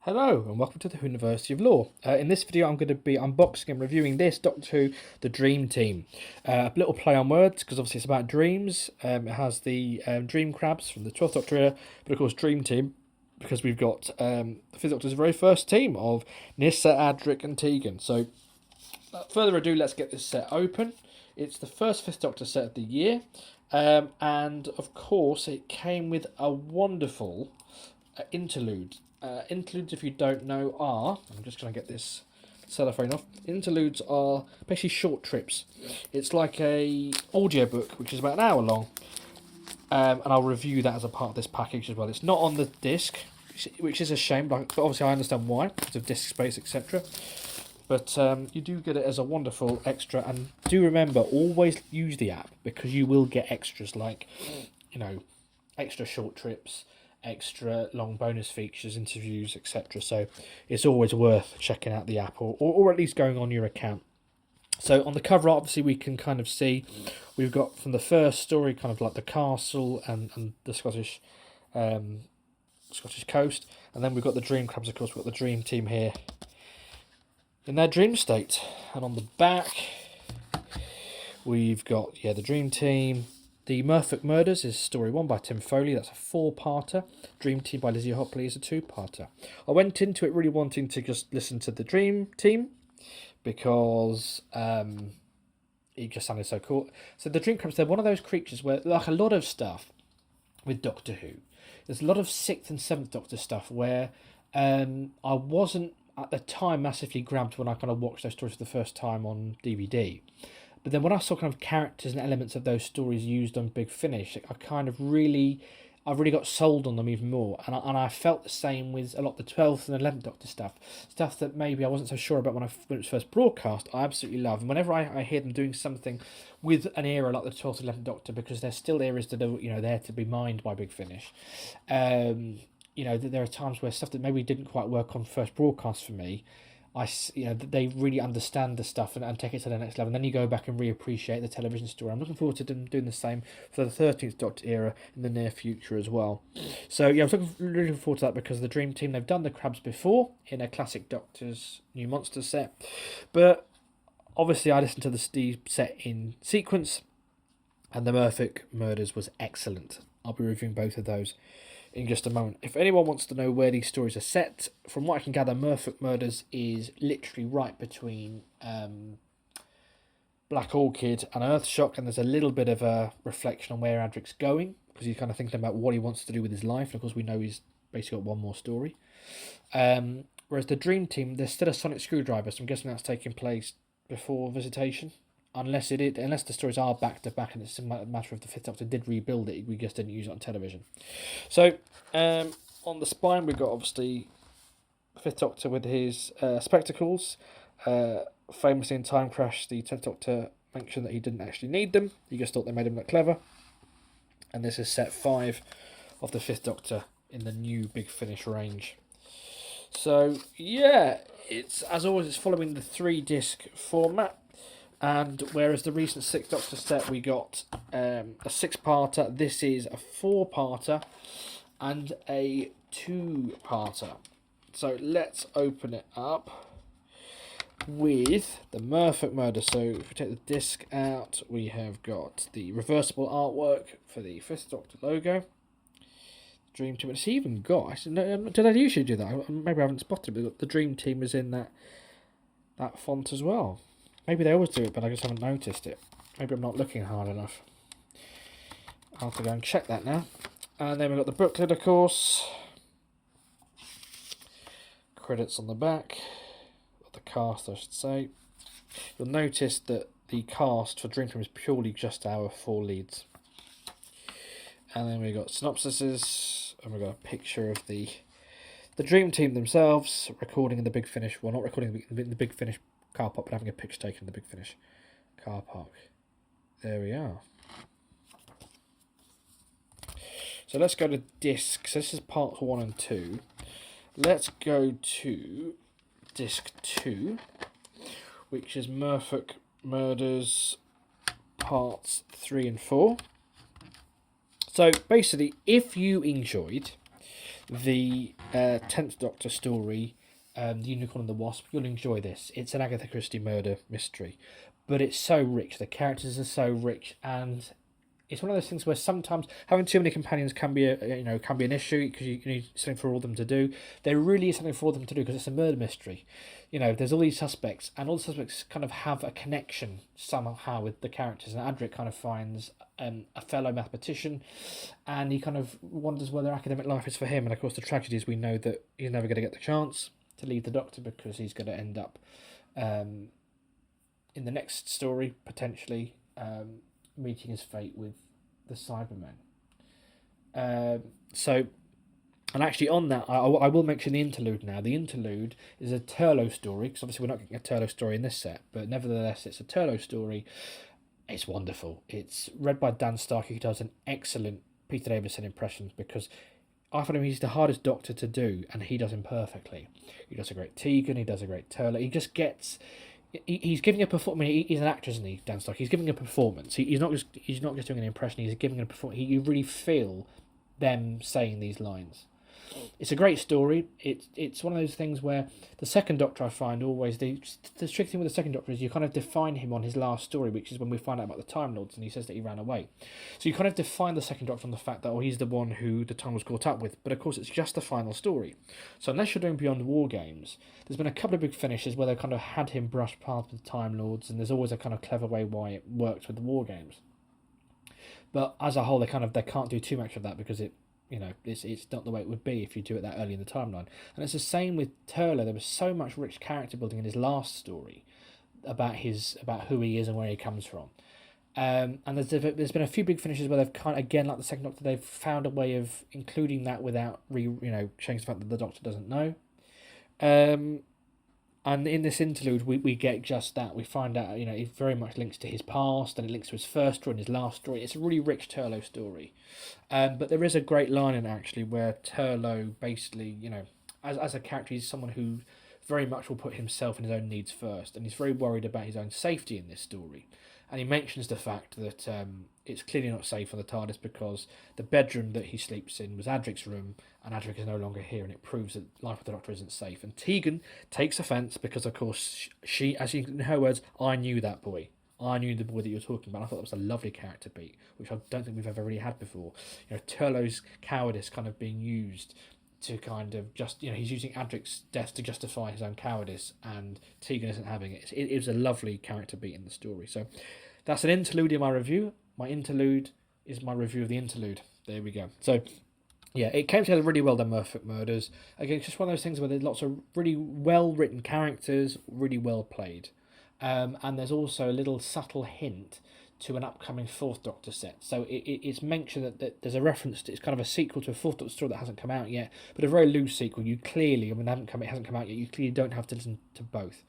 Hello and welcome to the University of Law. In this video I'm going to be unboxing and reviewing this Doctor Who, The Dream Team. A little play on words because obviously it's about dreams. It has the dream crabs from the 12th Doctor era, but of course Dream Team because we've got the 5th Doctor's very first team of Nyssa, Adric and Tegan. So without further ado, let's get this set open. It's the first 5th Doctor set of the year, and of course it came with a wonderful interlude. Interludes, if you don't know, are... I'm just going to get this cellophane off. Interludes are basically short trips. It's like a audiobook, which is about an hour long. And I'll review that as a part of this package as well. It's not on the disc, which is a shame, but obviously I understand why, because of disc space, etc. But you do get it as a wonderful extra. And do remember, always use the app, because you will get extras like, extra short trips, extra long bonus features, interviews, etc. So it's always worth checking out the app or at least going on your account. So on the cover, obviously, we can kind of see we've got from the first story kind of like the castle and the Scottish coast, and then we've got the dream crabs. Of course, we've got the dream team here in their dream state, and on the back we've got the dream team. The Murphic Murders is story 1 by Tim Foley. That's a 4-parter. Dream Team by Lizzie Hopley is a 2-parter. I went into it really wanting to just listen to the Dream Team because it just sounded so cool. So the Dream Crabs, they're one of those creatures where, like a lot of stuff with Doctor Who, there's a lot of 6th and 7th Doctor stuff where I wasn't at the time massively grabbed when I kind of watched those stories for the first time on DVD. But then when I saw kind of characters and elements of those stories used on Big Finish, I really got sold on them even more. And I felt the same with a lot of the 12th and 11th Doctor stuff. Stuff that maybe I wasn't so sure about when it was first broadcast, I absolutely love. And whenever I hear them doing something with an era like the 12th and 11th Doctor, because there's still eras that are there to be mined by Big Finish. There are times where stuff that maybe didn't quite work on first broadcast for me, they really understand the stuff and take it to the next level. And then you go back and reappreciate the television story. I'm looking forward to them doing the same for the 13th Doctor era in the near future as well. So I was really looking forward to that because the Dream Team, they've done the Crabs before in a classic Doctor's New Monsters set. But obviously I listened to the Steve set in sequence, and the Murphic Murders was excellent. I'll be reviewing both of those in just a moment. If anyone wants to know where these stories are set, from what I can gather, Murphic Murders is literally right between Black Orchid and Earthshock, and there's a little bit of a reflection on where Adric's going, because he's kind of thinking about what he wants to do with his life, and of course we know he's basically got one more story. Whereas the Dream Team, there's still a sonic screwdriver, so I'm guessing that's taking place before Visitation. Unless the stories are back to back, and it's a matter of the 5th Doctor did rebuild it, we just didn't use it on television. So on the spine we've got obviously 5th Doctor with his spectacles. Famously in Time Crash, the 10th Doctor mentioned that he didn't actually need them. He just thought they made him look clever. And this is set 5 of the 5th Doctor in the new Big Finish range. So it's, as always, it's following the 3-disc format. And whereas the recent 6th Doctor set we got a 6-parter, this is a 4-parter and a 2-parter. So let's open it up with the Murphic Murder. So if we take the disc out, we have got the reversible artwork for the 5th Doctor logo. Dream Team. It's even got... Did I usually do that? Maybe I haven't spotted it, but the Dream Team is in that font as well. Maybe they always do it, but I just haven't noticed it. Maybe I'm not looking hard enough. I'll have to go and check that now. And then we've got the booklet, of course. Credits on the back. The cast, I should say. You'll notice that the cast for Dream Team is purely just our 4 leads. And then we've got synopsises, and we've got a picture of the Dream Team themselves recording in the Big Finish. Well, not recording in the Big Finish car park, but having a picture taken in the Big Finish car park. There we are. So let's go to disc. So this is parts 1 and 2. Let's go to disc 2, which is Murphic Murders parts 3 and 4. So basically, if you enjoyed the 10th Doctor story, The Unicorn and the Wasp. You'll enjoy this. It's an Agatha Christie murder mystery, but it's so rich. The characters are so rich, and it's one of those things where sometimes having too many companions can be can be an issue because you need something for all of them to do. There really is something for all of them to do because it's a murder mystery. There's all these suspects, and all the suspects kind of have a connection somehow with the characters. And Adric kind of finds a fellow mathematician, and he kind of wonders whether academic life is for him. And of course, the tragedy is we know that he's never going to get the chance to leave the Doctor because he's going to end up in the next story potentially. Meeting his fate with the Cybermen. And actually on that, I will mention the interlude now. The interlude is a Turlough story, because obviously we're not getting a Turlough story in this set, but nevertheless it's a Turlough story. It's wonderful. It's read by Dan Starkey, who does an excellent Peter Davison impression, because I find he's the hardest Doctor to do, and he does him perfectly. He does a great Tegan, he does a great Turlough. He just gets... He's giving a performance. I mean, he's an actor, isn't he, Dan Stark? He's giving a performance. He's not just doing an impression. He's giving a performance. You really feel them saying these lines. It's a great story. It's one of those things where the second Doctor, I find, always the tricky thing with the second Doctor is you kind of define him on his last story, which is when we find out about the Time Lords, and he says that he ran away. So you kind of define the second Doctor on the fact that he's the one who the Time was caught up with. But of course, it's just the final story. So unless you're doing Beyond War Games, there's been a couple of big finishes where they've kind of had him brush past with the Time Lords, and there's always a kind of clever way why it works with the War Games. But as a whole, they can't do too much of that because it's not the way it would be if you do it that early in the timeline. And it's the same with Turlough. There was so much rich character building in his last story about who he is and where he comes from. And there's been a few big finishes where they've kind of, again, like the second Doctor, they've found a way of including that without changing the fact that the Doctor doesn't know. And in this interlude, we get just that. We find out, it very much links to his past, and it links to his first story and his last story. It's a really rich Turlough story. But there is a great line in it, actually, where Turlough basically, as a character, he's someone who very much will put himself and his own needs first, and he's very worried about his own safety in this story. And he mentions the fact that it's clearly not safe on the TARDIS because the bedroom that he sleeps in was Adric's room, and Adric is no longer here, and it proves that life with the Doctor isn't safe. And Tegan takes offence because, of course, she, in her words, I knew that boy. I knew the boy that you're talking about. I thought that was a lovely character beat, which I don't think we've ever really had before. Turlough's cowardice kind of being used to kind of he's using Adric's death to justify his own cowardice, and Tegan isn't having it. It was a lovely character beat in the story. So that's an interlude in my review. My interlude is my review of the interlude. There we go. So yeah, it came together really well, the Murphy Murders. Again, it's just one of those things where there's lots of really well-written characters, really well played. And there's also a little subtle hint to an upcoming Fourth Doctor set. So it's mentioned that there's a reference to, it's kind of a sequel to a Fourth Doctor story that hasn't come out yet, but a very loose sequel. You clearly, it hasn't come out yet, you clearly don't have to listen to both.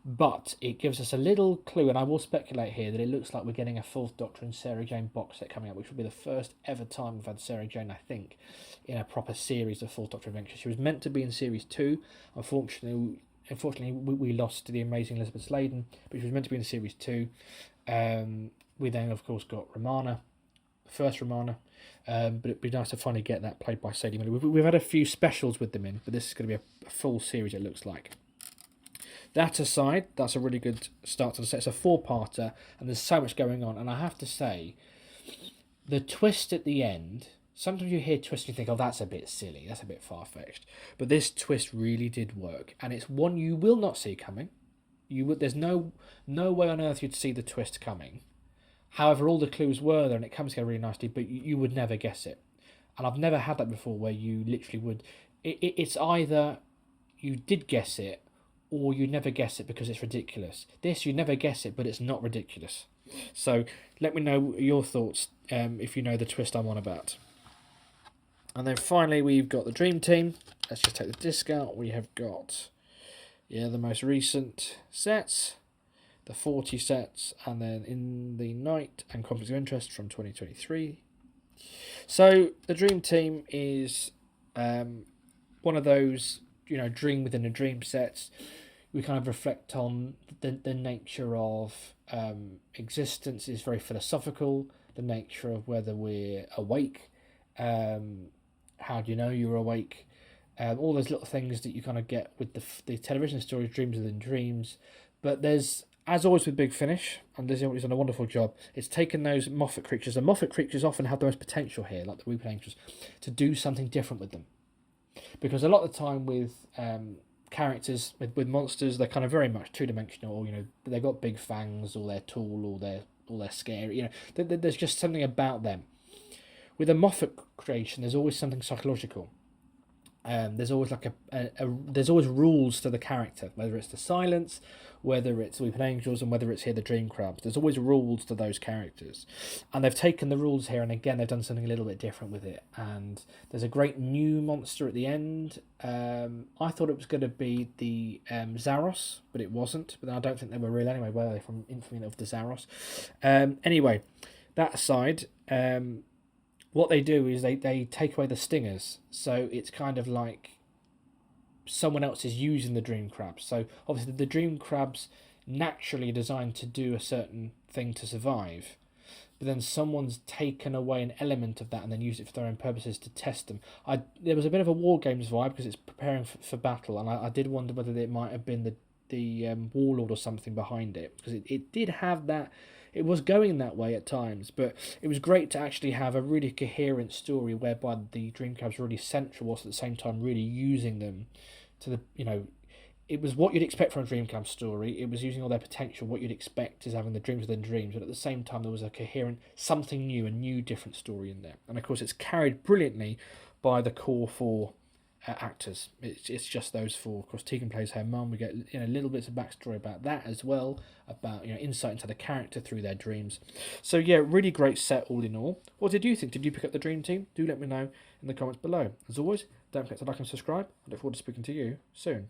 But it gives us a little clue, and I will speculate here, that it looks like we're getting a Fourth Doctor and Sarah Jane box set coming out, which will be the first ever time we've had Sarah Jane, I think, in a proper series of Fourth Doctor adventures. She was meant to be in Series 2. Unfortunately, we lost to the amazing Elizabeth Sladen, but she was meant to be in Series 2. We then, of course, got Romana, the first Romana, but it'd be nice to finally get that played by Sadie Miller. We've had a few specials with them in, but this is going to be a full series, it looks like. That aside, that's a really good start to the set. It's a 4-parter, and there's so much going on, and I have to say, the twist at the end... Sometimes you hear twists and you think, oh, that's a bit silly, that's a bit far-fetched. But this twist really did work, and it's one you will not see coming. There's no way on earth you'd see the twist coming. However, all the clues were there, and it comes together really nicely, but you would never guess it. And I've never had that before, where you literally would... It's either you did guess it, or you never guess it because it's ridiculous. This, you never guess it, but it's not ridiculous. So let me know your thoughts if you know the twist I'm on about. And then finally, we've got the Dream Team. Let's just take the disc out. We have got, the most recent sets, the 40 sets, and then In the Night and Conflicts of Interest from 2023. So the Dream Team is one of those, dream within a dream sets. We kind of reflect on the nature of existence is very philosophical, the nature of whether we're awake. How do you know you're awake? All those little things that you kind of get with the television stories, Dreams Within Dreams. But there's, as always with Big Finish, and Lizzie Hopley's done a wonderful job, it's taken those Moffat creatures, and Moffat creatures often have the most potential here, like the Weeping Angels, to do something different with them. Because a lot of the time with characters, with monsters, they're kind of very much two-dimensional, or, they've got big fangs, or they're tall, or they're scary, there's just something about them. With a Moffat creation, there's always something psychological. There's always there's always rules to the character, whether it's the silence, whether it's Weeping Angels, and whether it's here the Dream Crabs. There's always rules to those characters, and they've taken the rules here, and again they've done something a little bit different with it. And there's a great new monster at the end. I thought it was going to be the Zaros, but it wasn't. But I don't think they were real anyway, were they? From Infamy of the Zaros. Anyway, that aside. What they do is they take away the stingers, so it's kind of like someone else is using the Dream Crabs. So obviously the Dream Crabs naturally are designed to do a certain thing to survive, but then someone's taken away an element of that and then used it for their own purposes to test them. There was a bit of a War Games vibe because it's preparing for battle, and I did wonder whether it might have been the Warlord or something behind it, because it did have that. It was going that way at times, but it was great to actually have a really coherent story whereby the Dream Crabs were really central, whilst at the same time really using them to the, it was what you'd expect from a Dream Crab story. It was using all their potential. What you'd expect is having the dreams within dreams, but at the same time there was a coherent, something new, a new, different story in there. And of course it's carried brilliantly by the core four actors. It's just those four. Of course, Tegan plays her mum. We get little bits of backstory about that as well, about insight into the character through their dreams. So yeah, really great set all in all. What did you think? Did you pick up the Dream Team? Do let me know in the comments below. As always, don't forget to like and subscribe. I look forward to speaking to you soon.